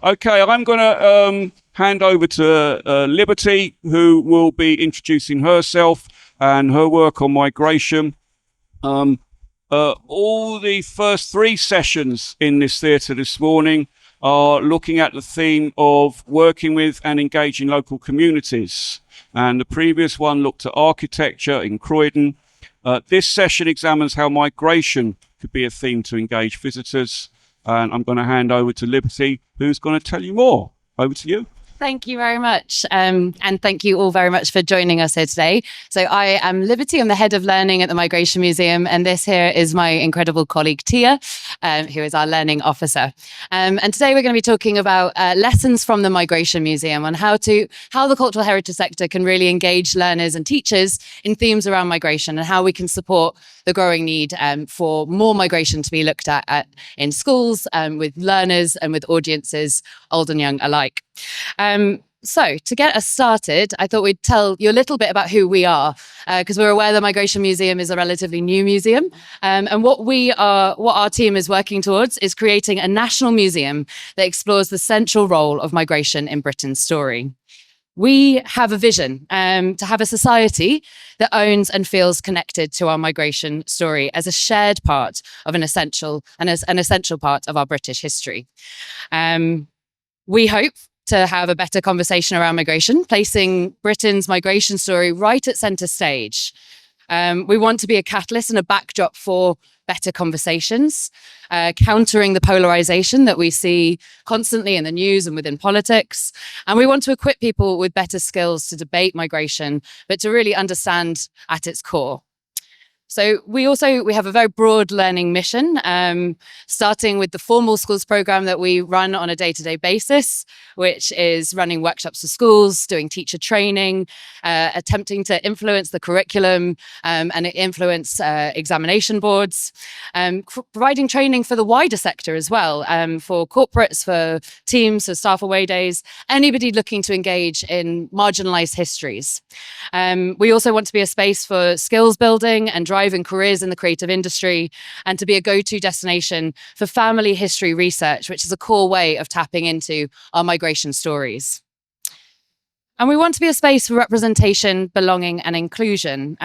Okay, I'm going to hand over to Liberty, who will be introducing herself and her work on migration. All the first three sessions in this theatre this morning are looking at the theme of working with and engaging local communities. And the previous one looked at architecture in Croydon. This session examines how migration could be a theme to engage visitors. And I'm going to hand over to Liberty, who's going to tell you more. Over to you. Thank you very much. And thank you all very much for joining us here today. So I am Liberty. I'm the head of learning at the Migration Museum. And this here is my incredible colleague, Tia, who is our learning officer. And today we're going to be talking about lessons from the Migration Museum on how the cultural heritage sector can really engage learners and teachers in themes around migration and how we can support the growing need for more migration to be looked at in schools with learners and with audiences, old and young alike. So to get us started, I thought we'd tell you a little bit about who we are, because we're aware the Migration Museum is a relatively new museum. And what our team is working towards is creating a national museum that explores the central role of migration in Britain's story. We have a vision to have a society that owns and feels connected to our migration story as a shared part of an essential part of our British history. We hope to have a better conversation around migration, placing Britain's migration story right at centre stage. We want to be a catalyst and a backdrop for better conversations, countering the polarisation that we see constantly in the news and within politics. And we want to equip people with better skills to debate migration, but to really understand at its core. So we have a very broad learning mission, starting with the formal schools program that we run on a day-to-day basis, which is running workshops for schools, doing teacher training, attempting to influence the curriculum and influence examination boards, providing training for the wider sector as well, for corporates, for teams, for staff away days, anybody looking to engage in marginalised histories. We also want to be a space for skills building and driving careers in the creative industry, and to be a go-to destination for family history research, which is a core way of tapping into our migration stories. And we want to be a space for representation, belonging, and inclusion.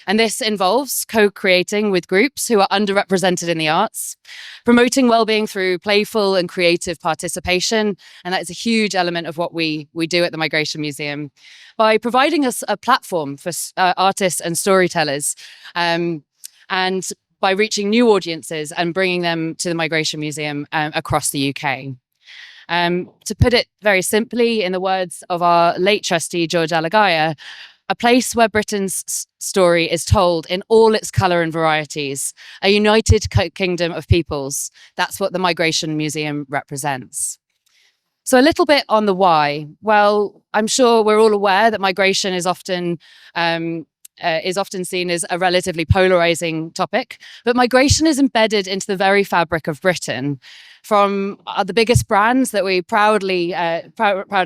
And this involves co-creating with groups who are underrepresented in the arts, promoting well-being through playful and creative participation. And that is a huge element of what we do at the Migration Museum, by providing us a platform for artists and storytellers, and by reaching new audiences and bringing them to the Migration Museum across the UK. To put it very simply, in the words of our late trustee, George Alagaya, a place where Britain's story is told in all its colour and varieties, a united kingdom of peoples. That's what the Migration Museum represents. So a little bit on the why. Well, I'm sure we're all aware that migration is often seen as a relatively polarising topic, but migration is embedded into the very fabric of Britain. From the biggest brands that we proudly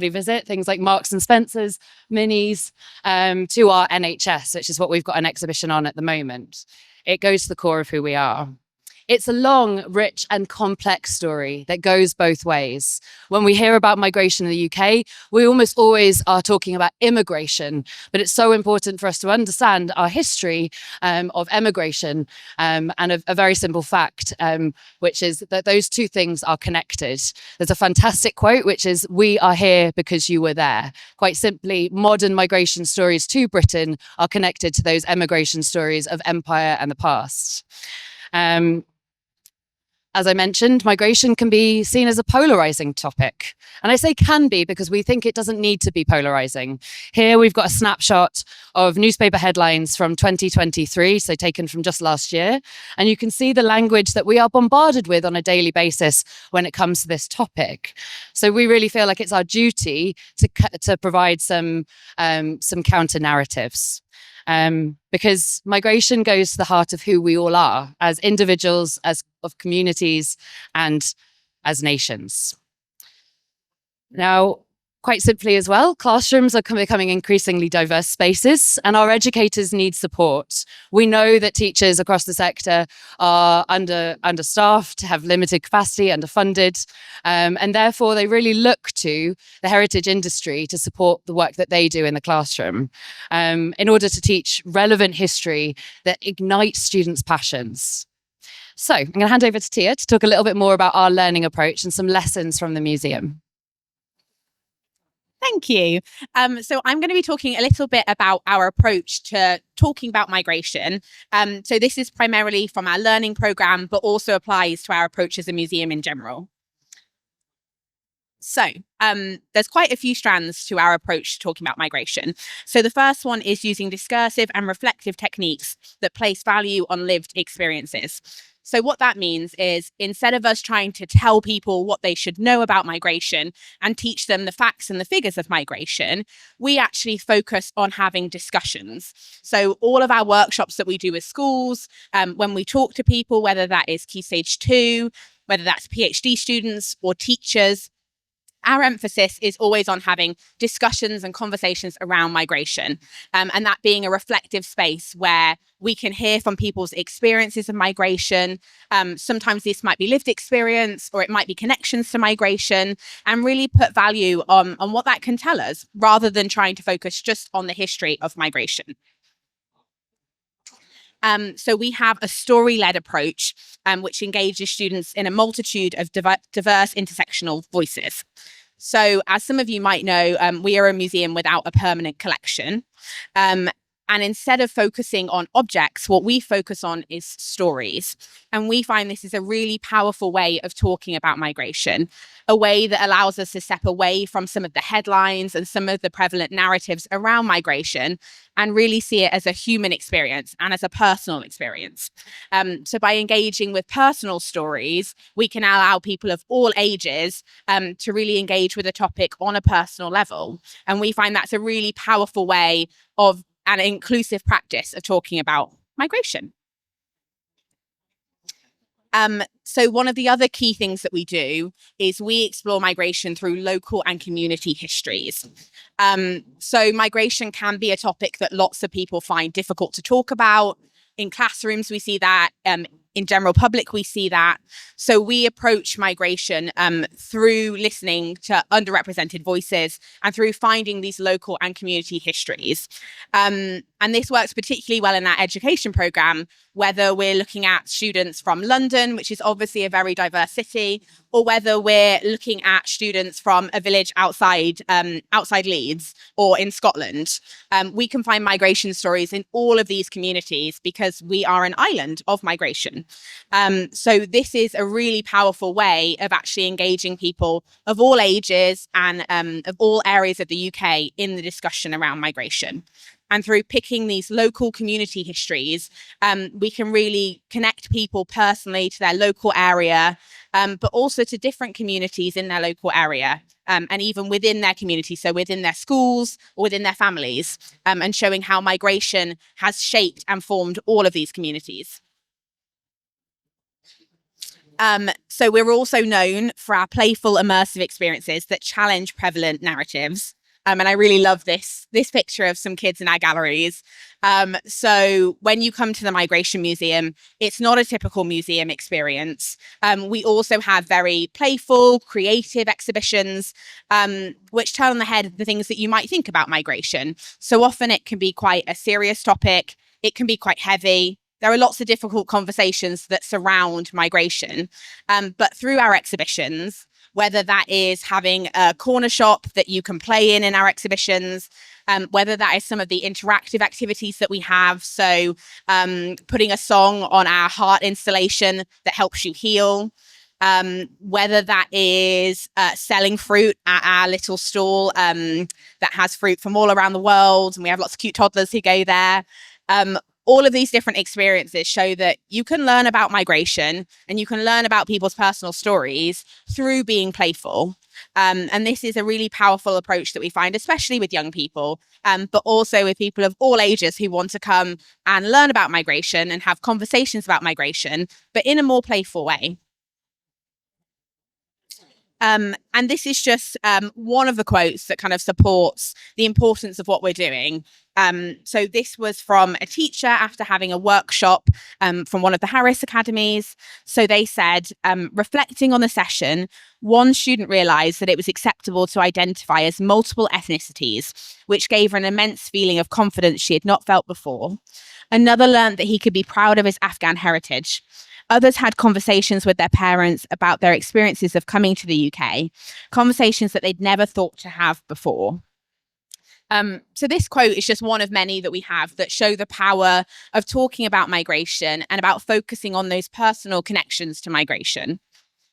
visit, things like Marks and Spencer's, Minis, to our NHS, which is what we've got an exhibition on at the moment. It goes to the core of who we are. It's a long, rich and complex story that goes both ways. When we hear about migration in the UK, we almost always are talking about immigration, but it's so important for us to understand our history of emigration, and a very simple fact, which is that those two things are connected. There's a fantastic quote, which is, "We are here because you were there." Quite simply, modern migration stories to Britain are connected to those emigration stories of empire and the past. As I mentioned, migration can be seen as a polarizing topic. And I say can be because we think it doesn't need to be polarizing. Here we've got a snapshot of newspaper headlines from 2023, so taken from just last year. And you can see the language that we are bombarded with on a daily basis when it comes to this topic. So we really feel like it's our duty to provide some counter narratives. Because migration goes to the heart of who we all are as individuals, as of communities, and as nations. Now, Quite simply as well, classrooms are becoming increasingly diverse spaces and our educators need support. We know that teachers across the sector are understaffed, have limited capacity, underfunded, and therefore they really look to the heritage industry to support the work that they do in the classroom in order to teach relevant history that ignites students' passions. So I'm going to hand over to Tia to talk a little bit more about our learning approach and some lessons from the museum. Thank you. So I'm going to be talking a little bit about our approach to talking about migration. So this is primarily from our learning program, but also applies to our approach as a museum in general. So there's quite a few strands to our approach to talking about migration. So the first one is using discursive and reflective techniques that place value on lived experiences. So what that means is instead of us trying to tell people what they should know about migration and teach them the facts and the figures of migration, we actually focus on having discussions. So all of our workshops that we do with schools, when we talk to people, whether that is Key Stage 2, whether that's PhD students or teachers, our emphasis is always on having discussions and conversations around migration, and that being a reflective space where we can hear from people's experiences of migration. Sometimes this might be lived experience or it might be connections to migration, and really put value on what that can tell us rather than trying to focus just on the history of migration. So we have a story-led approach, which engages students in a multitude of diverse intersectional voices. So as some of you might know, we are a museum without a permanent collection. And instead of focusing on objects, what we focus on is stories. And we find this is a really powerful way of talking about migration, a way that allows us to step away from some of the headlines and some of the prevalent narratives around migration and really see it as a human experience and as a personal experience. So by engaging with personal stories, we can allow people of all ages to really engage with a topic on a personal level. And we find that's a really powerful way of an inclusive practice of talking about migration. So one of the other key things that we do is we explore migration through local and community histories. So migration can be a topic that lots of people find difficult to talk about. In classrooms, we see that. In general public, we see that. So we approach migration through listening to underrepresented voices and through finding these local and community histories. And this works particularly well in our education program, whether we're looking at students from London, which is obviously a very diverse city, or whether we're looking at students from a village outside Leeds or in Scotland. We can find migration stories in all of these communities because we are an island of migration. So this is a really powerful way of actually engaging people of all ages and of all areas of the UK in the discussion around migration. And through picking these local community histories, we can really connect people personally to their local area, but also to different communities in their local area, and even within their community, so within their schools or within their families, and showing how migration has shaped and formed all of these communities. So we're also known for our playful, immersive experiences that challenge prevalent narratives. And I really love this picture of some kids in our galleries. So when you come to the Migration Museum, it's not a typical museum experience. We also have very playful, creative exhibitions, which turn on the head the things that you might think about migration. So often it can be quite a serious topic. It can be quite heavy. There are lots of difficult conversations that surround migration. But through our exhibitions, whether that is having a corner shop that you can play in our exhibitions, whether that is some of the interactive activities that we have. So putting a song on our heart installation that helps you heal, whether that is selling fruit at our little stall that has fruit from all around the world. And we have lots of cute toddlers who go there. All of these different experiences show that you can learn about migration and you can learn about people's personal stories through being playful. And this is a really powerful approach that we find, especially with young people, but also with people of all ages who want to come and learn about migration and have conversations about migration, but in a more playful way. And this is just one of the quotes that kind of supports the importance of what we're doing. So this was from a teacher after having a workshop from one of the Harris Academies. So they said, reflecting on the session, one student realized that it was acceptable to identify as multiple ethnicities, which gave her an immense feeling of confidence she had not felt before. Another learned that he could be proud of his Afghan heritage. Others had conversations with their parents about their experiences of coming to the UK, conversations that they'd never thought to have before. So this quote is just one of many that we have that show the power of talking about migration and about focusing on those personal connections to migration.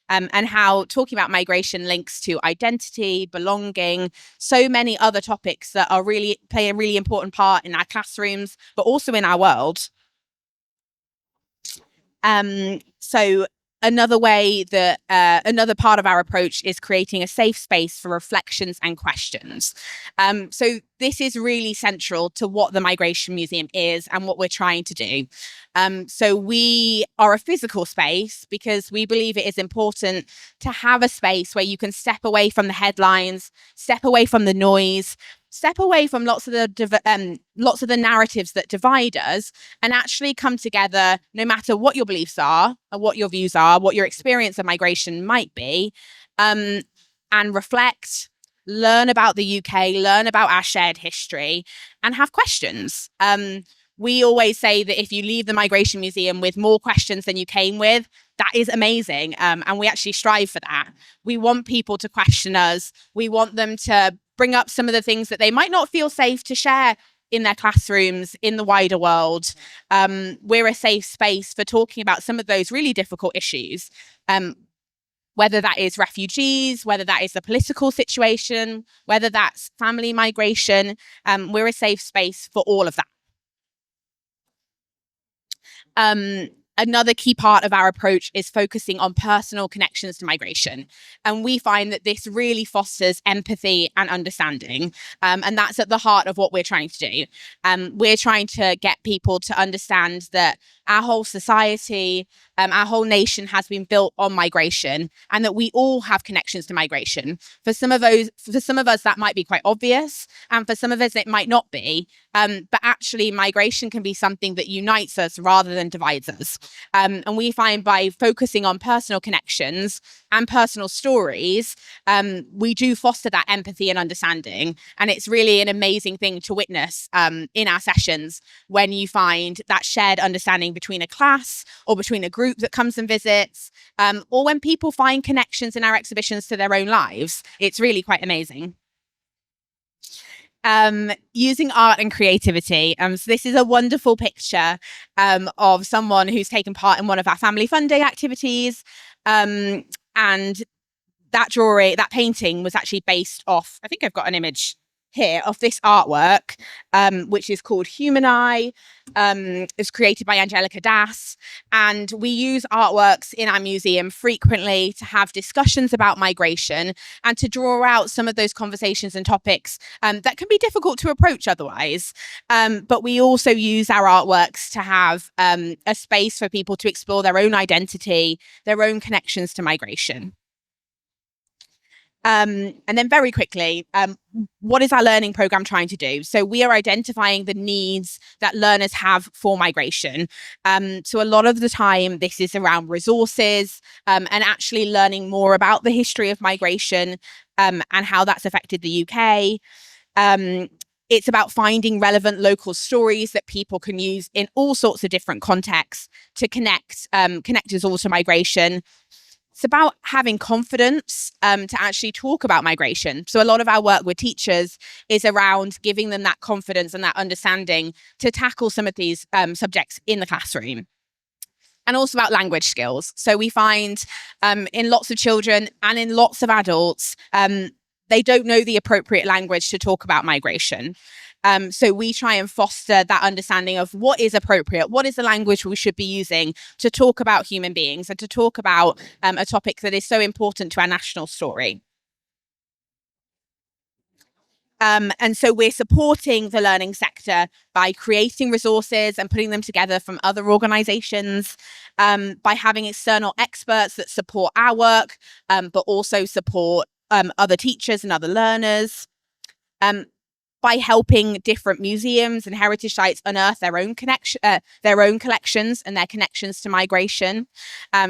And how talking about migration links to identity, belonging, so many other topics that are really play a really important part in our classrooms, but also in our world. So another way that another part of our approach is creating a safe space for reflections and questions. So this is really central to what the Migration Museum is and what we're trying to do. So we are a physical space because we believe it is important to have a space where you can step away from the headlines, step away from the noise, step away from lots of the narratives that divide us, and actually come together, no matter what your beliefs are, or what your views are, what your experience of migration might be, and reflect, learn about the UK, learn about our shared history, and have questions. We always say that if you leave the Migration Museum with more questions than you came with, that is amazing. And we actually strive for that. We want people to question us. We want them to bring up some of the things that they might not feel safe to share in their classrooms, in the wider world. We're a safe space for talking about some of those really difficult issues, whether that is refugees, whether that is the political situation, whether that's family migration. We're a safe space for all of that. Another key part of our approach is focusing on personal connections to migration. And we find that this really fosters empathy and understanding. And that's at the heart of what we're trying to do. We're trying to get people to understand that our whole society, our whole nation has been built on migration, and that we all have connections to migration. For some of us, that might be quite obvious, and for some of us, it might not be. But actually, migration can be something that unites us rather than divides us. And we find by focusing on personal connections and personal stories, we do foster that empathy and understanding. And it's really an amazing thing to witness in our sessions when you find that shared understanding between a class or between a group that comes and visits, or when people find connections in our exhibitions to their own lives. It's really quite amazing. Using art and creativity. So this is a wonderful picture of someone who's taken part in one of our family fun day activities. And that painting was actually based off, I think I've got an image here of this artwork, which is called Human Eye. It's created by Angelica Das. And we use artworks in our museum frequently to have discussions about migration and to draw out some of those conversations and topics that can be difficult to approach otherwise. But we also use our artworks to have a space for people to explore their own identity, their own connections to migration. And then very quickly, what is our learning program trying to do? So we are identifying the needs that learners have for migration. So a lot of the time, this is around resources and actually learning more about the history of migration and how that's affected the UK. It's about finding relevant local stories that people can use in all sorts of different contexts to connect us all to migration. It's about having confidence to actually talk about migration. So a lot of our work with teachers is around giving them that confidence and that understanding to tackle some of these subjects in the classroom. And also about language skills. So we find in lots of children and in lots of adults, they don't know the appropriate language to talk about migration. So we try and foster that understanding of what is appropriate, what is the language we should be using to talk about human beings and to talk about a topic that is so important to our national story. And so we're supporting the learning sector by creating resources and putting them together from other organizations, by having external experts that support our work, but also support other teachers and other learners, by helping different museums and heritage sites unearth their own collections and their connections to migration.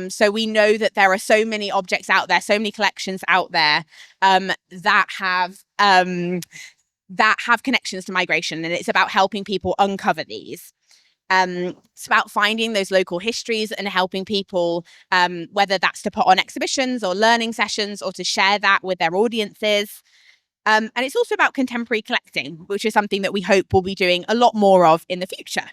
So we know that there are so many objects out there, so many collections out there that have connections to migration, and it's about helping people uncover these. It's about finding those local histories and helping people, whether that's to put on exhibitions or learning sessions or to share that with their audiences. And it's also about contemporary collecting, which is something that we hope we'll be doing a lot more of in the future.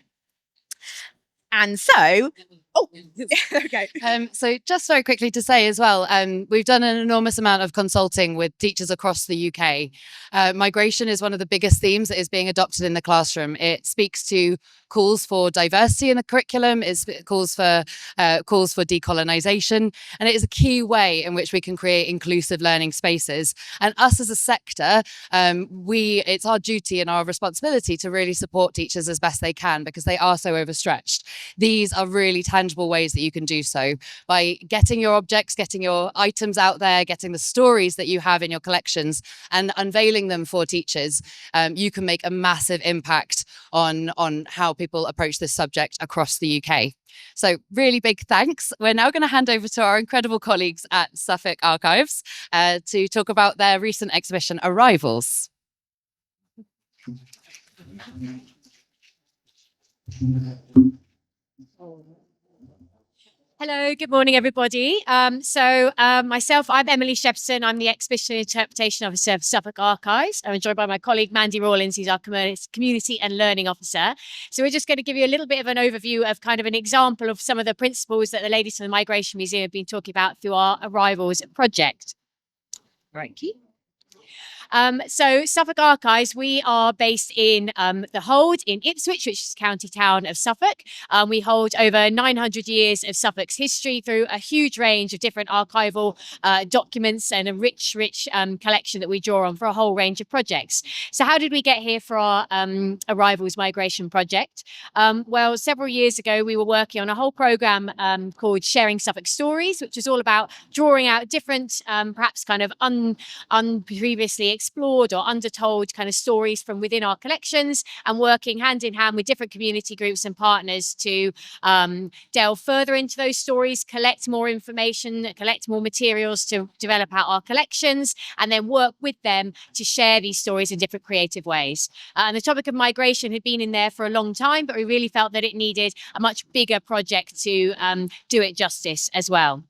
And so, okay. So just very quickly to say as well, we've done an enormous amount of consulting with teachers across the UK. Migration is one of the biggest themes that is being adopted in the classroom. It speaks to calls for diversity in the curriculum, it calls for decolonization, and it is a key way in which we can create inclusive learning spaces. And us as a sector, it's our duty and our responsibility to really support teachers as best they can, because they are so overstretched. These are really tangible ways that you can do so by getting your objects, getting your items out there, getting the stories that you have in your collections and unveiling them for teachers. You can make a massive impact on how people approach this subject across the UK. So really big thanks. We're now going to hand over to our incredible colleagues at Suffolk Archives to talk about their recent exhibition, Arrivals. Hello, good morning, everybody. Myself, I'm Emily Shepperson. I'm the Exhibition Interpretation Officer of Suffolk Archives. I'm joined by my colleague, Mandy Rawlins, who's our Community and Learning Officer. So we're just going to give you a little bit of an overview of kind of an example of some of the principles that the ladies from the Migration Museum have been talking about through our Arrivals project. Right, Keith. So Suffolk Archives, we are based in the Hold in Ipswich, which is county town of Suffolk. We hold over 900 years of Suffolk's history through a huge range of different archival documents and a rich collection that we draw on for a whole range of projects. So how did we get here for our Arrivals migration project? Well, several years ago, we were working on a whole programme called Sharing Suffolk Stories, which is all about drawing out different, perhaps kind of previously explored or undertold kind of stories from within our collections, and working hand in hand with different community groups and partners to delve further into those stories, collect more information, collect more materials to develop out our collections, and then work with them to share these stories in different creative ways. And the topic of migration had been in there for a long time, but we really felt that it needed a much bigger project to do it justice as well.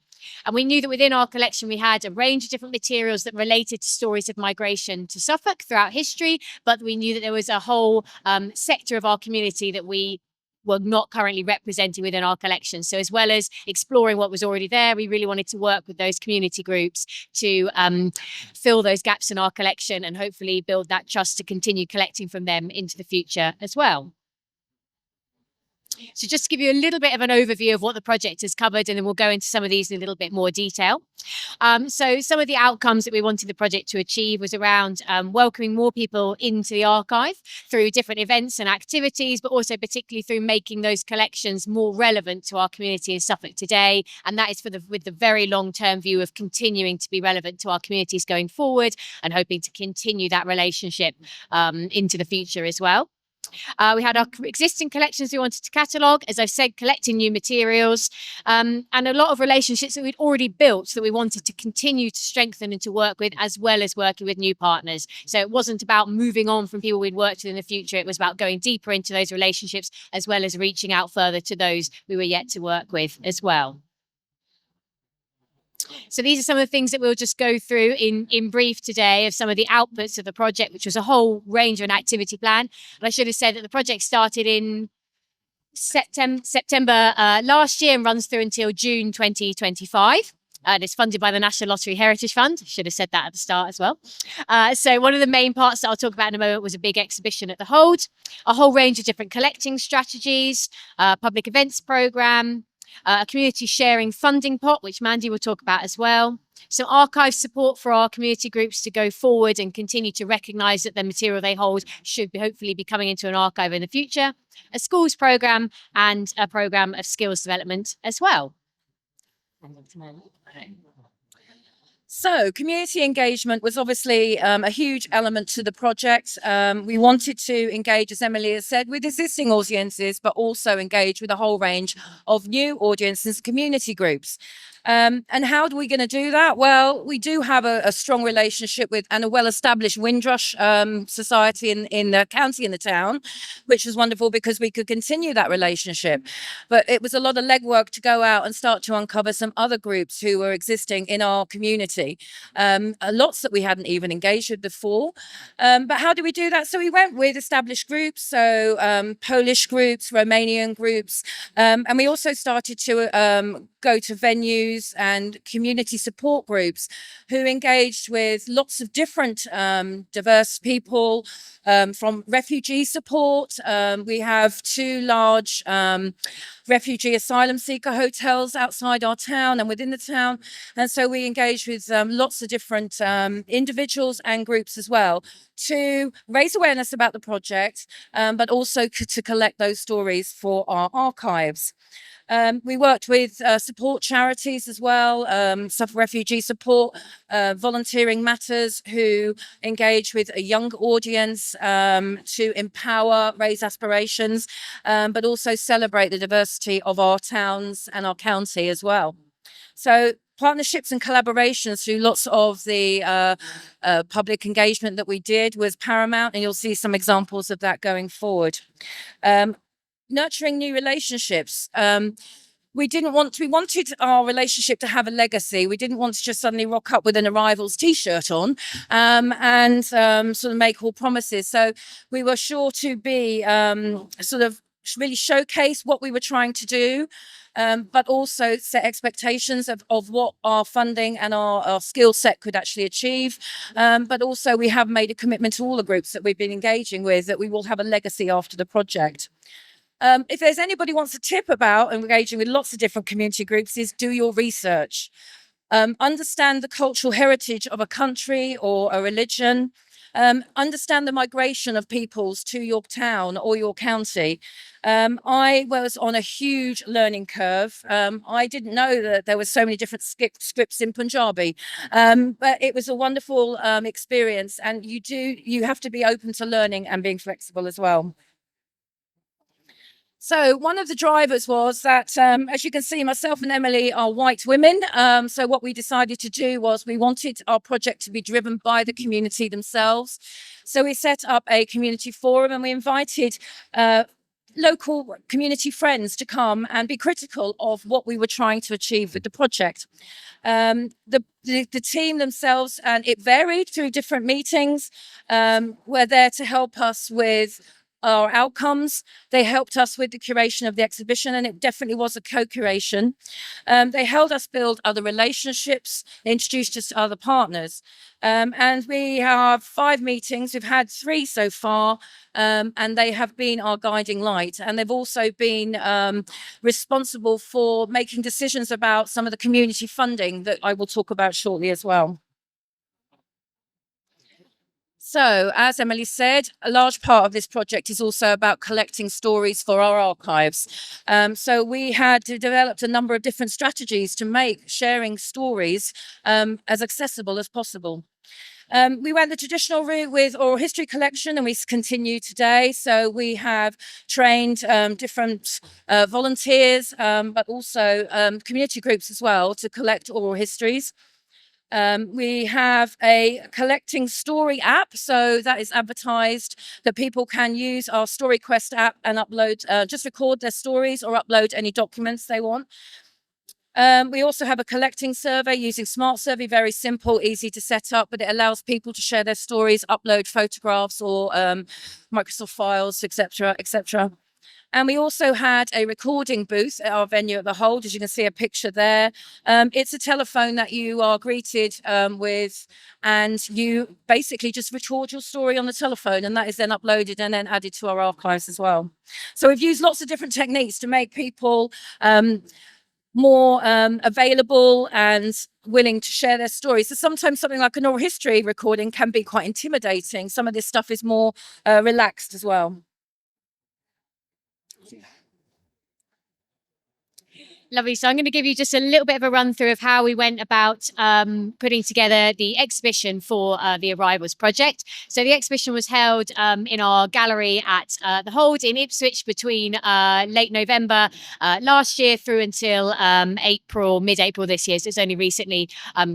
And we knew that within our collection, we had a range of different materials that related to stories of migration to Suffolk throughout history, but we knew that there was a whole sector of our community that we were not currently representing within our collection. So as well as exploring what was already there, we really wanted to work with those community groups to fill those gaps in our collection and hopefully build that trust to continue collecting from them into the future as well. So just to give you a little bit of an overview of what the project has covered, and then we'll go into some of these in a little bit more detail. So some of the outcomes that we wanted the project to achieve was around welcoming more people into the archive through different events and activities, but also particularly through making those collections more relevant to our community in Suffolk today. And that is with the very long-term view of continuing to be relevant to our communities going forward and hoping to continue that relationship into the future as well. We had our existing collections we wanted to catalogue, as I've said, collecting new materials, and a lot of relationships that we'd already built that we wanted to continue to strengthen and to work with, as well as working with new partners. So it wasn't about moving on from people we'd worked with in the future. It was about going deeper into those relationships, as well as reaching out further to those we were yet to work with as well. So these are some of the things that we'll just go through in brief today of some of the outputs of the project, which was a whole range of an activity plan. And I should have said that the project started in September last year and runs through until June 2025. And it's funded by the National Lottery Heritage Fund. I should have said that at the start as well. So one of the main parts that I'll talk about in a moment was a big exhibition at the Hold, a whole range of different collecting strategies, public events programme, a community sharing funding pot, which Mandy will talk about as well, some archive support for our community groups to go forward and continue to recognise that the material they hold should be hopefully be coming into an archive in the future, a schools programme, and a programme of skills development as well. So community engagement was obviously a huge element to the project. We wanted to engage, as Emily has said, with existing audiences, but also engage with a whole range of new audiences, community groups. And how are we going to do that? Well, we do have a strong relationship with and a well-established Windrush society in the county, in the town, which was wonderful because we could continue that relationship. But it was a lot of legwork to go out and start to uncover some other groups who were existing in our community, lots that we hadn't even engaged with before. But how do we do that? So we went with established groups, so Polish groups, Romanian groups, and we also started to go to venues and community support groups who engaged with lots of different diverse people, from refugee support. We have 2 large refugee asylum seeker hotels outside our town and within the town. And so we engage with lots of different individuals and groups as well to raise awareness about the project, but also to collect those stories for our archives. We worked with support charities as well, Suffolk Refugee Support, Volunteering Matters, who engage with a young audience to empower, raise aspirations, but also celebrate the diversity of our towns and our county as well. So partnerships and collaborations through lots of the public engagement that we did was paramount, and you'll see some examples of that going forward. Nurturing new relationships. We wanted our relationship to have a legacy. We didn't want to just suddenly rock up with an arrivals t-shirt on and sort of make all promises. So we were sure to be sort of really showcase what we were trying to do, but also set expectations of what our funding and our skill set could actually achieve. But also we have made a commitment to all the groups that we've been engaging with that we will have a legacy after the project. If there's anybody wants a tip about engaging with lots of different community groups, is do your research. Understand the cultural heritage of a country or a religion. Understand the migration of peoples to your town or your county. I was on a huge learning curve. I didn't know that there were so many different scripts in Punjabi, but it was a wonderful experience, and you have to be open to learning and being flexible as well. So one of the drivers was that, as you can see, myself and Emily are white women. So what we decided to do was we wanted our project to be driven by the community themselves. So we set up a community forum and we invited local community friends to come and be critical of what we were trying to achieve with the project. The team themselves, and it varied through different meetings, were there to help us with our outcomes. They helped us with the curation of the exhibition, and it definitely was a co-curation. They helped us build other relationships. They introduced us to other partners. And we have 5 meetings. We've had 3 so far, and they have been our guiding light. And they've also been responsible for making decisions about some of the community funding that I will talk about shortly as well. So, as Emily said, a large part of this project is also about collecting stories for our archives. So we had developed a number of different strategies to make sharing stories as accessible as possible. We went the traditional route with oral history collection, and we continue today. So we have trained different volunteers, but also community groups as well to collect oral histories. We have a collecting story app, so that is advertised that people can use our Story Quest app and upload, just record their stories or upload any documents they want. We also have a collecting survey using Smart Survey, very simple, easy to set up, but it allows people to share their stories, upload photographs or Microsoft files, etc., etc. And we also had a recording booth at our venue at the Hold, as you can see a picture there. It's a telephone that you are greeted with, and you basically just record your story on the telephone, and that is then uploaded and then added to our archives as well. So we've used lots of different techniques to make people more available and willing to share their stories. So sometimes something like an oral history recording can be quite intimidating. Some of this stuff is more relaxed as well. Lovely. So I'm going to give you just a little bit of a run through of how we went about putting together the exhibition for the Arrivals project. So the exhibition was held in our gallery at the Hold in Ipswich between late November last year through until mid-April this year. So it's only recently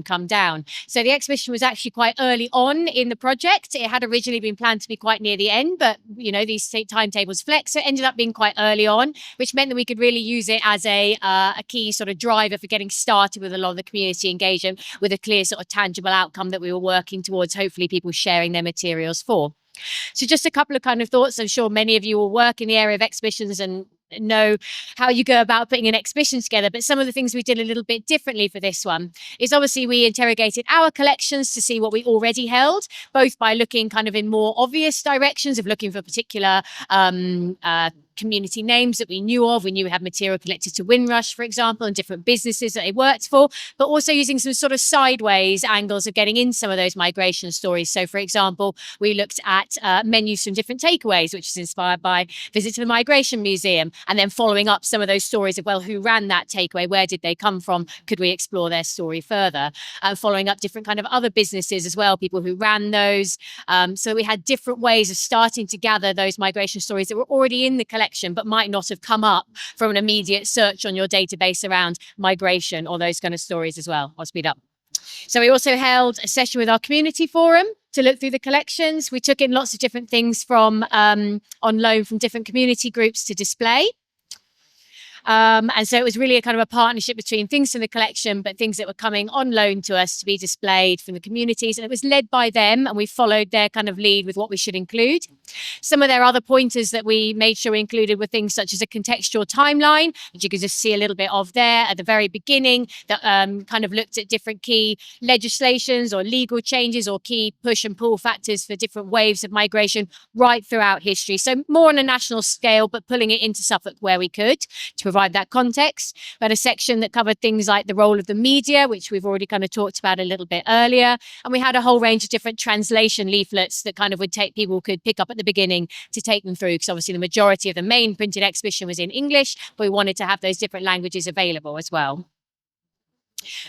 come down. So the exhibition was actually quite early on in the project. It had originally been planned to be quite near the end, but you know, these timetables flex. So it ended up being quite early on, which meant that we could really use it as a key sort of driver for getting started with a lot of the community engagement, with a clear sort of tangible outcome that we were working towards, hopefully people sharing their materials for. So just a couple of kind of thoughts. I'm sure many of you will work in the area of exhibitions and know how you go about putting an exhibition together, but some of the things we did a little bit differently for this one is obviously we interrogated our collections to see what we already held, both by looking kind of in more obvious directions of looking for particular community names that we knew of. We knew we had material connected to Windrush, for example, and different businesses that they worked for, but also using some sort of sideways angles of getting in some of those migration stories. So, for example, we looked at menus from different takeaways, which is inspired by Visit to the Migration Museum, and then following up some of those stories of, well, who ran that takeaway? Where did they come from? Could we explore their story further? And following up different kind of other businesses as well, people who ran those. So we had different ways of starting to gather those migration stories that were already in the collection but might not have come up from an immediate search on your database around migration or those kind of stories as well. I'll speed up. So we also held a session with our community forum to look through the collections. We took in lots of different things from on loan from different community groups to display. And so it was really a kind of a partnership between things from the collection, but things that were coming on loan to us to be displayed from the communities. And it was led by them, and we followed their kind of lead with what we should include. Some of their other pointers that we made sure we included were things such as a contextual timeline, which you can just see a little bit of there at the very beginning, that kind of looked at different key legislations or legal changes or key push and pull factors for different waves of migration right throughout history. So more on a national scale, but pulling it into Suffolk where we could to provide that context. We had a section that covered things like the role of the media, which we've already kind of talked about a little bit earlier. And we had a whole range of different translation leaflets that kind of would take people could pick up at the beginning to take them through, because obviously the majority of the main printed exhibition was in English, but we wanted to have those different languages available as well.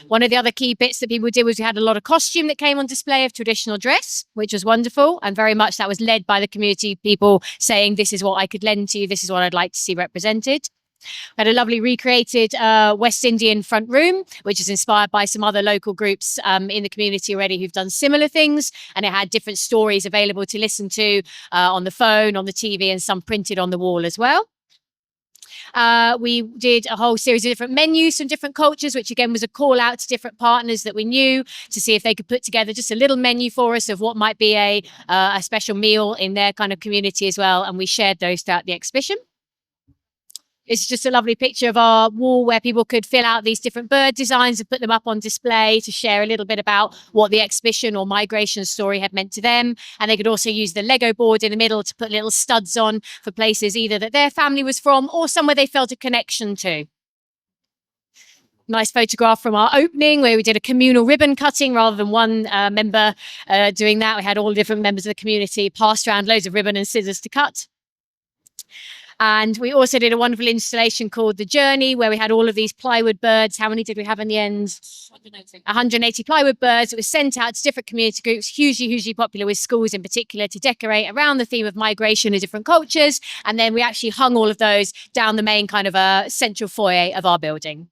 One of the other key bits that people did was we had a lot of costume that came on display of traditional dress, which was wonderful. And very much that was led by the community people saying, this is what I could lend to you. This is what I'd like to see represented. We had a lovely recreated West Indian front room, which is inspired by some other local groups in the community already who've done similar things. And it had different stories available to listen to on the phone, on the TV, and some printed on the wall as well. We did a whole series of different menus from different cultures, which again was a call out to different partners that we knew to see if they could put together just a little menu for us of what might be a special meal in their kind of community as well. And we shared those throughout the exhibition. It's just a lovely picture of our wall where people could fill out these different bird designs and put them up on display to share a little bit about what the exhibition or migration story had meant to them. And they could also use the Lego board in the middle to put little studs on for places either that their family was from or somewhere they felt a connection to. Nice photograph from our opening where we did a communal ribbon cutting rather than one member doing that. We had all different members of the community passed around loads of ribbon and scissors to cut. And we also did a wonderful installation called The Journey, where we had all of these plywood birds. How many did we have in the end? 180 plywood birds. It was sent out to different community groups, hugely, hugely popular with schools in particular, to decorate around the theme of migration in different cultures. And then we actually hung all of those down the main kind of central foyer of our building.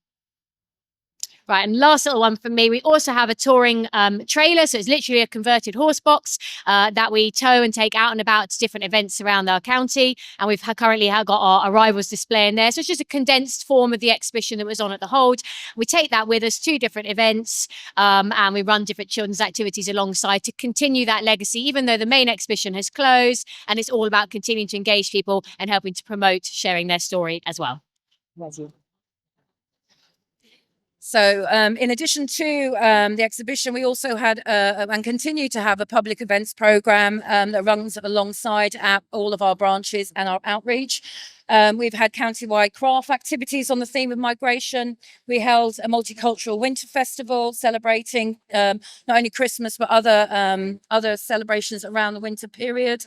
Right, and last little one from me, we also have a touring trailer. So it's literally a converted horse box that we tow and take out and about to different events around our county. And we've currently got our arrivals display in there. So it's just a condensed form of the exhibition that was on at the Hold. We take that with us to different events and we run different children's activities alongside to continue that legacy, even though the main exhibition has closed. And it's all about continuing to engage people and helping to promote sharing their story as well. So in addition to the exhibition, we also had and continue to have a public events program that runs alongside all of our branches and our outreach. We've had countywide craft activities on the theme of migration. We held a multicultural winter festival celebrating not only Christmas but other celebrations around the winter period.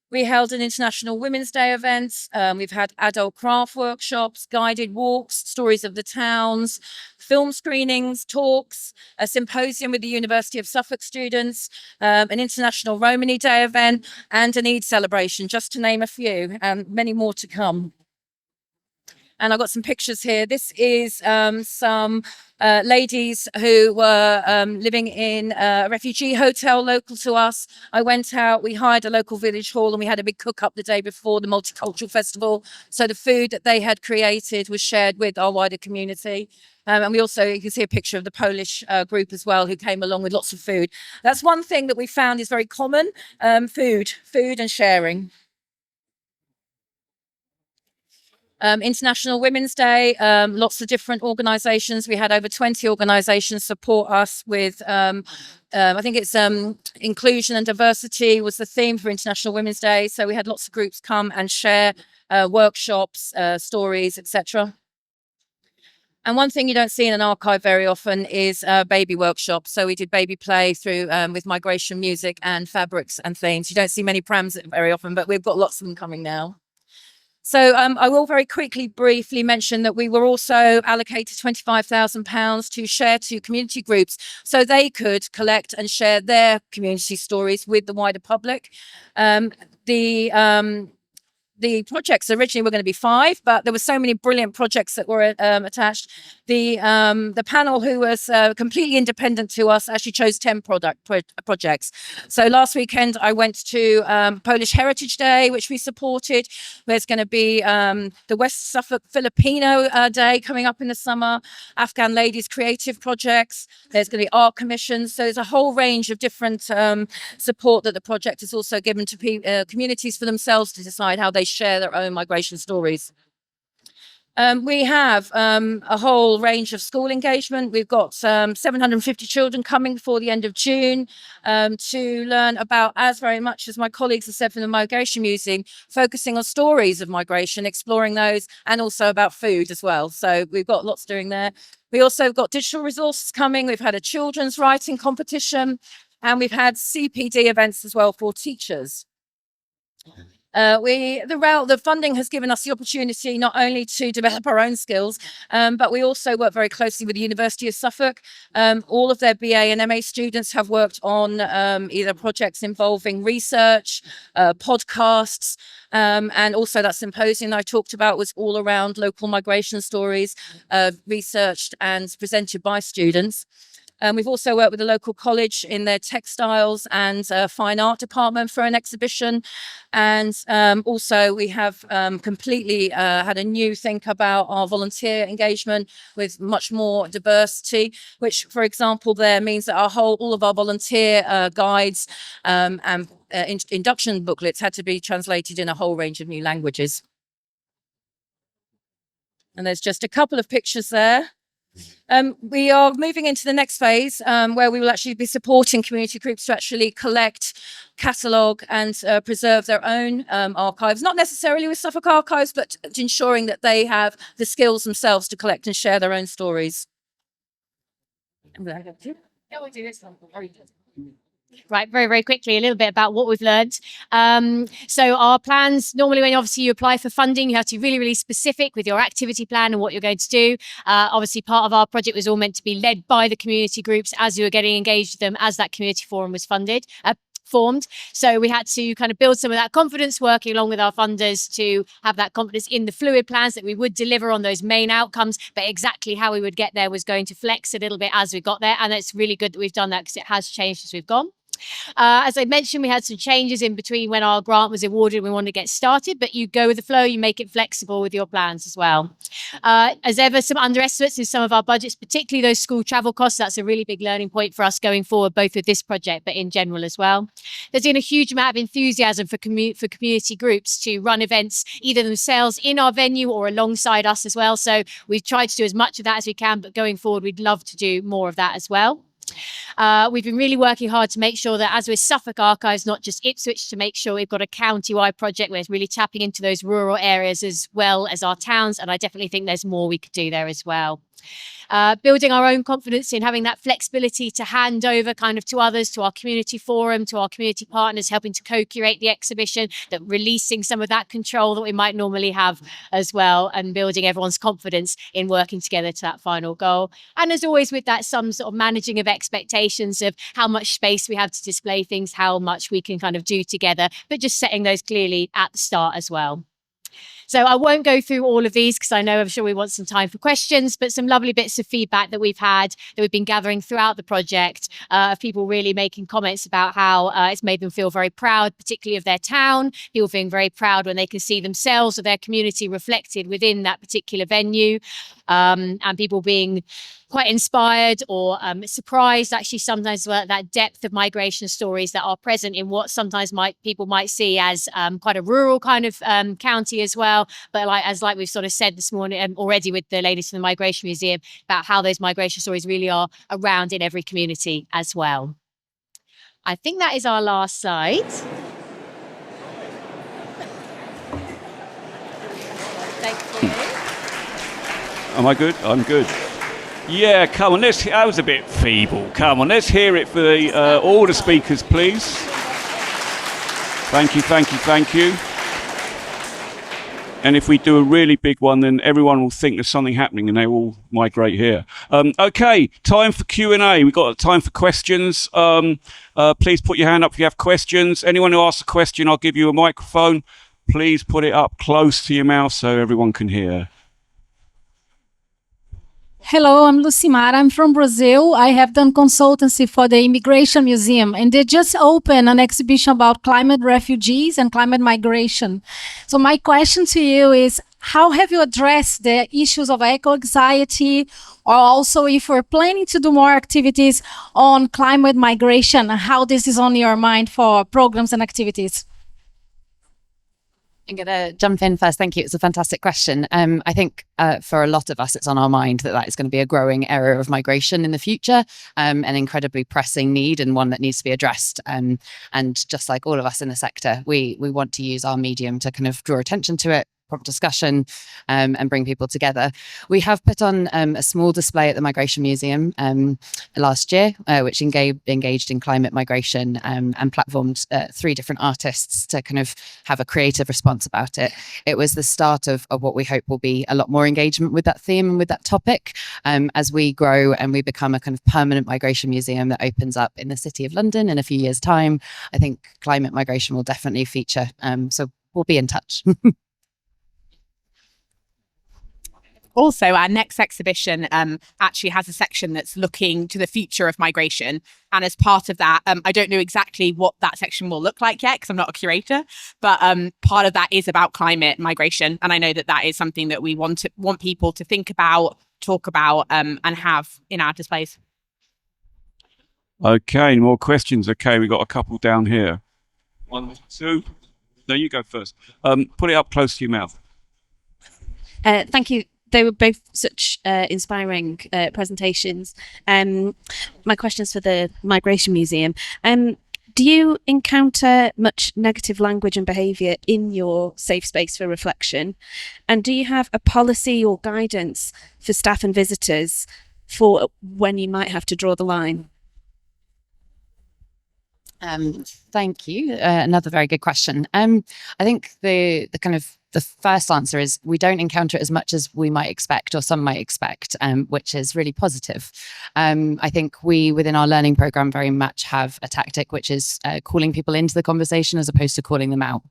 We held an International Women's Day event. We've had adult craft workshops, guided walks, stories of the towns, film screenings, talks, a symposium with the University of Suffolk students, an International Romany Day event, and an Eid celebration, just to name a few, and many more to come. And I've got some pictures here. This is some ladies who were living in a refugee hotel local to us. I went out, we hired a local village hall, and we had a big cook up the day before the multicultural festival. So the food that they had created was shared with our wider community. And we also, you can see a picture of the Polish group as well, who came along with lots of food. That's one thing that we found is very common, food and sharing. International Women's Day, lots of different organisations. We had over 20 organisations support us with, I think it's inclusion and diversity was the theme for International Women's Day. So we had lots of groups come and share workshops, stories, etc. And one thing you don't see in an archive very often is baby workshops. So we did baby play through with migration music and fabrics and themes. You don't see many prams very often, but we've got lots of them coming now. So I will very quickly, briefly mention that we were also allocated £25,000 to share to community groups so they could collect and share their community stories with the wider public. The projects originally were going to be 5, but there were so many brilliant projects that were attached. The panel, who was completely independent to us, actually chose 10 projects. So last weekend I went to Polish Heritage Day, which we supported. There's going to be the West Suffolk Filipino Day coming up in the summer, Afghan ladies creative projects. There's going to be art commissions. So there's a whole range of different support that the project has also given to communities for themselves to decide how they share their own migration stories. We have a whole range of school engagement. We've got 750 children coming before the end of June to learn about, as very much as my colleagues have said from the Migration Museum, focusing on stories of migration, exploring those, and also about food as well. So we've got lots doing there. We also got digital resources coming. We've had a children's writing competition, and we've had CPD events as well for teachers. The funding has given us the opportunity not only to develop our own skills, but we also work very closely with the University of Suffolk. All of their BA and MA students have worked on either projects involving research, podcasts, and also that symposium I talked about was all around local migration stories, researched and presented by students. We've also worked with the local college in their textiles and fine art department for an exhibition. And also we have completely had a new think about our volunteer engagement with much more diversity, which, for example, there means that all of our volunteer guides and induction booklets had to be translated in a whole range of new languages. And there's just a couple of pictures there. We are moving into the next phase where we will actually be supporting community groups to actually collect, catalogue and preserve their own archives, not necessarily with Suffolk Archives, but ensuring that they have the skills themselves to collect and share their own stories. Right, very, very quickly, a little bit about what we've learned. So our plans, normally when obviously you apply for funding, you have to be really, really specific with your activity plan and what you're going to do. Obviously, part of our project was all meant to be led by the community groups as you were getting engaged with them as that community forum was formed. So we had to kind of build some of that confidence, working along with our funders to have that confidence in the fluid plans that we would deliver on those main outcomes, but exactly how we would get there was going to flex a little bit as we got there. And it's really good that we've done that because it has changed as we've gone. As I mentioned, we had some changes in between when our grant was awarded and we wanted to get started, but you go with the flow, you make it flexible with your plans as well. As ever, some underestimates in some of our budgets, particularly those school travel costs. That's a really big learning point for us going forward, both with this project, but in general as well. There's been a huge amount of enthusiasm for community groups to run events, either themselves in our venue or alongside us as well. So we've tried to do as much of that as we can, but going forward, we'd love to do more of that as well. We've been really working hard to make sure that as with Suffolk Archives, not just Ipswich, to make sure we've got a county-wide project where it's really tapping into those rural areas as well as our towns. And I definitely think there's more we could do there as well. Building our own confidence in having that flexibility to hand over kind of to others, to our community forum, to our community partners, helping to co-curate the exhibition, that releasing some of that control that we might normally have as well, and building everyone's confidence in working together to that final goal. And as always with that, some sort of managing of expectations of how much space we have to display things, how much we can kind of do together, but just setting those clearly at the start as well. So I won't go through all of these because I'm sure we want some time for questions, but some lovely bits of feedback that we've had, that we've been gathering throughout the project, of people really making comments about how it's made them feel very proud, particularly of their town, people feeling very proud when they can see themselves or their community reflected within that particular venue, and people being quite inspired or surprised actually sometimes that depth of migration stories that are present in what sometimes people might see as quite a rural kind of county as well. But like we've sort of said this morning already with the ladies from the Migration Museum, about how those migration stories really are around in every community as well. I think that is our last slide. Thank you. Am I good? I'm good. Yeah, come on, that was a bit feeble. Come on, let's hear it for all the speakers, please. Thank you, thank you, thank you. And if we do a really big one, then everyone will think there's something happening and they will migrate here. Okay, time for Q&A. We've got time for questions. Please put your hand up if you have questions. Anyone who asks a question, I'll give you a microphone. Please put it up close to your mouth so everyone can hear. Hello, I'm Lucimara. I'm from Brazil. I have done consultancy for the Immigration Museum, and they just opened an exhibition about climate refugees and climate migration. So my question to you is, how have you addressed the issues of eco-anxiety, or also if we're planning to do more activities on climate migration, how this is on your mind for programs and activities? I'm going to jump in first. Thank you. It's a fantastic question. I think for a lot of us, it's on our mind that is going to be a growing area of migration in the future, an incredibly pressing need and one that needs to be addressed. And just like all of us in the sector, we want to use our medium to kind of draw attention to it, prompt discussion, and bring people together. We have put on a small display at the Migration Museum last year, which engaged in climate migration and platformed 3 different artists to kind of have a creative response about it. It was the start of what we hope will be a lot more engagement with that theme and with that topic as we grow and we become a kind of permanent migration museum that opens up in the City of London in a few years' time. I think climate migration will definitely feature. So we'll be in touch. Also, our next exhibition actually has a section that's looking to the future of migration. And as part of that, I don't know exactly what that section will look like yet because I'm not a curator, but part of that is about climate migration. And I know that is something that we want people to think about, talk about, and have in our displays. Okay, more questions. Okay, we've got a couple down here. 1, 2. No, you go first. Put it up close to your mouth. Thank you. They were both such inspiring presentations. My question's for the Migration Museum. Do you encounter much negative language and behaviour in your safe space for reflection? And do you have a policy or guidance for staff and visitors for when you might have to draw the line? Thank you. Another very good question. I think the kind of the first answer is we don't encounter it as much as we might expect, or some might expect, which is really positive. I think we, within our learning program, very much have a tactic, which is calling people into the conversation as opposed to calling them out.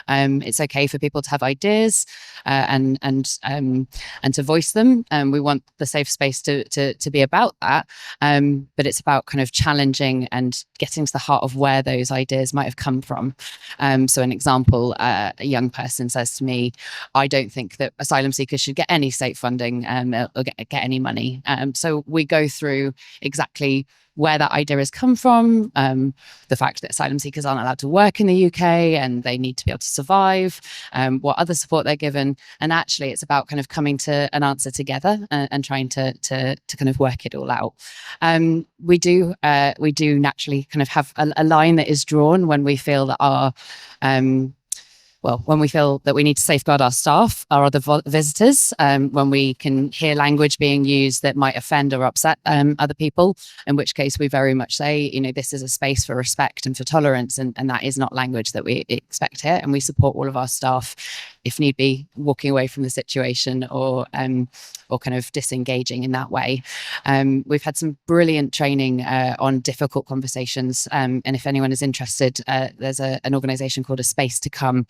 It's okay for people to have ideas and to voice them. We want the safe space to be about that, but it's about kind of challenging and getting to the heart of where those ideas might have come from. So an example, a young person says to me, I don't think that asylum seekers should get any state funding or get any money. So we go through exactly where that idea has come from, the fact that asylum seekers aren't allowed to work in the UK and they need to be able to survive, what other support they're given. And actually it's about kind of coming to an answer together and trying to kind of work it all out. We do naturally kind of have a line that is drawn when we feel that when we feel that we need to safeguard our staff, our other visitors, when we can hear language being used that might offend or upset other people, in which case we very much say, this is a space for respect and for tolerance, and that is not language that we expect here. And we support all of our staff, if need be, walking away from the situation or kind of disengaging in that way. We've had some brilliant training on difficult conversations. And if anyone is interested, there's an organization called A Space to Come,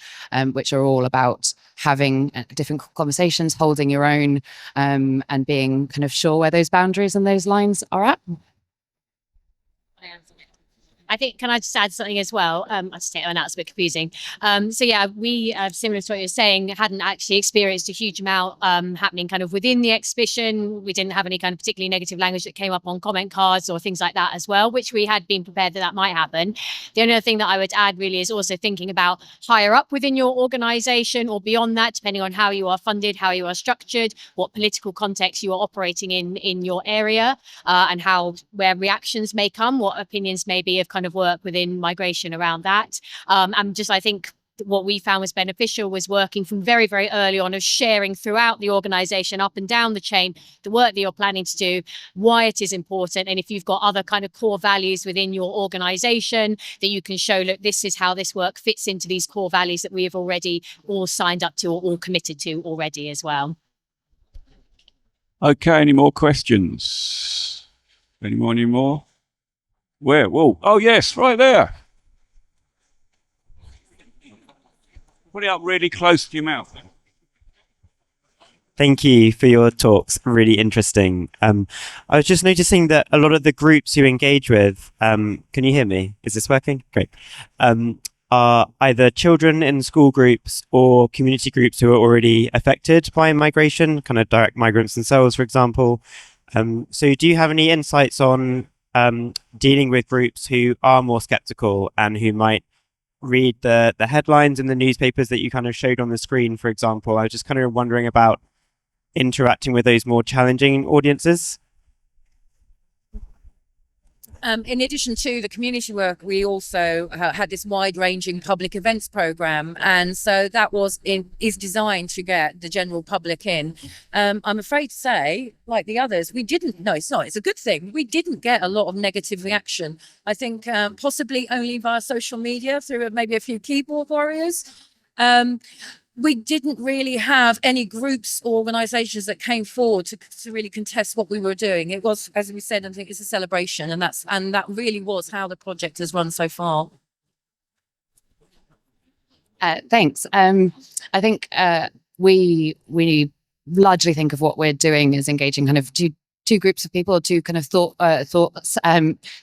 which are all about having different conversations, holding your own, and being kind of sure where those boundaries and those lines are at. I think, can I just add something as well? I just think that's a bit confusing. So yeah, we, similar to what you're saying, hadn't actually experienced a huge amount happening kind of within the exhibition. We didn't have any kind of particularly negative language that came up on comment cards or things like that as well, which we had been prepared that might happen. The only other thing that I would add really is also thinking about higher up within your organization or beyond that, depending on how you are funded, how you are structured, what political context you are operating in your area, and where reactions may come, what opinions may be of kind of work within migration around that. And just, I think what we found was beneficial was working from very, very early on, of sharing throughout the organization, up and down the chain, the work that you're planning to do, why it is important. And if you've got other kind of core values within your organization that you can show, look, this is how this work fits into these core values that we have already all signed up to or all committed to already as well. Okay, any more questions? Any more? Where? Whoa. Oh, yes, right there. Put it up really close to your mouth. Thank you for your talks. Really interesting. I was just noticing that a lot of the groups you engage with, can you hear me? Is this working? Great. Are either children in school groups or community groups who are already affected by migration, kind of direct migrants themselves, for example. So do you have any insights on dealing with groups who are more skeptical and who might read the headlines in the newspapers that you kind of showed on the screen, for example? I was just kind of wondering about interacting with those more challenging audiences. In addition to the community work, we also had this wide-ranging public events program, and so that is designed to get the general public in. I'm afraid to say, like the others, we didn't. No, it's not. It's a good thing. We didn't get a lot of negative reaction. I think possibly only via social media through maybe a few keyboard warriors. We didn't really have any groups or organizations that came forward to really contest what we were doing. It was, as we said, I think it's a celebration, and that really was how the project has run so far. Thanks. I think we largely think of what we're doing as engaging kind of two groups of people, two kind of thoughts.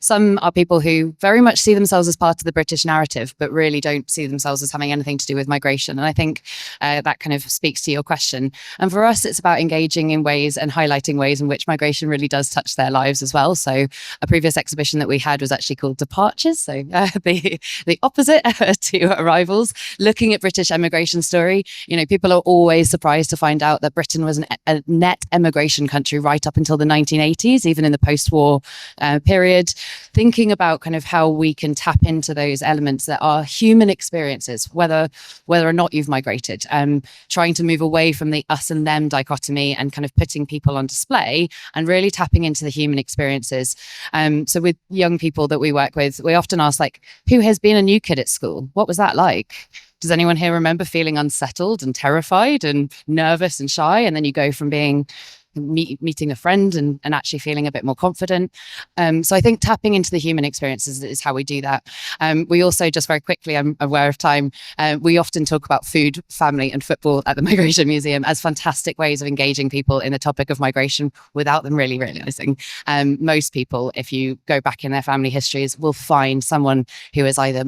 Some are people who very much see themselves as part of the British narrative, but really don't see themselves as having anything to do with migration. And I think that kind of speaks to your question. And for us, it's about engaging in ways and highlighting ways in which migration really does touch their lives as well. So a previous exhibition that we had was actually called Departures. So the opposite to arrivals, looking at British emigration story. People are always surprised to find out that Britain was a net emigration country right up until the 1980s, even in the post-war period, thinking about kind of how we can tap into those elements that are human experiences, whether or not you've migrated, trying to move away from the us and them dichotomy and kind of putting people on display and really tapping into the human experiences. So with young people that we work with, we often ask, like, who has been a new kid at school? What was that like? Does anyone here remember feeling unsettled and terrified and nervous and shy? And then you go from being meeting a friend and actually feeling a bit more confident. So I think tapping into the human experiences is how we do that. We also, just very quickly, I'm aware of time, we often talk about food, family and football at the Migration Museum as fantastic ways of engaging people in the topic of migration without them really realizing. Most people, if you go back in their family histories, will find someone who has either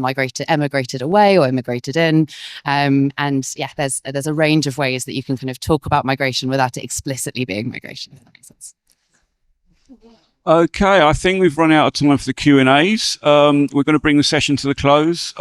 emigrated away or immigrated in. And yeah, there's a range of ways that you can kind of talk about migration without it explicitly being migration, if that makes sense. Okay, I think we've run out of time for the Q&As. We're going to bring the session to the close.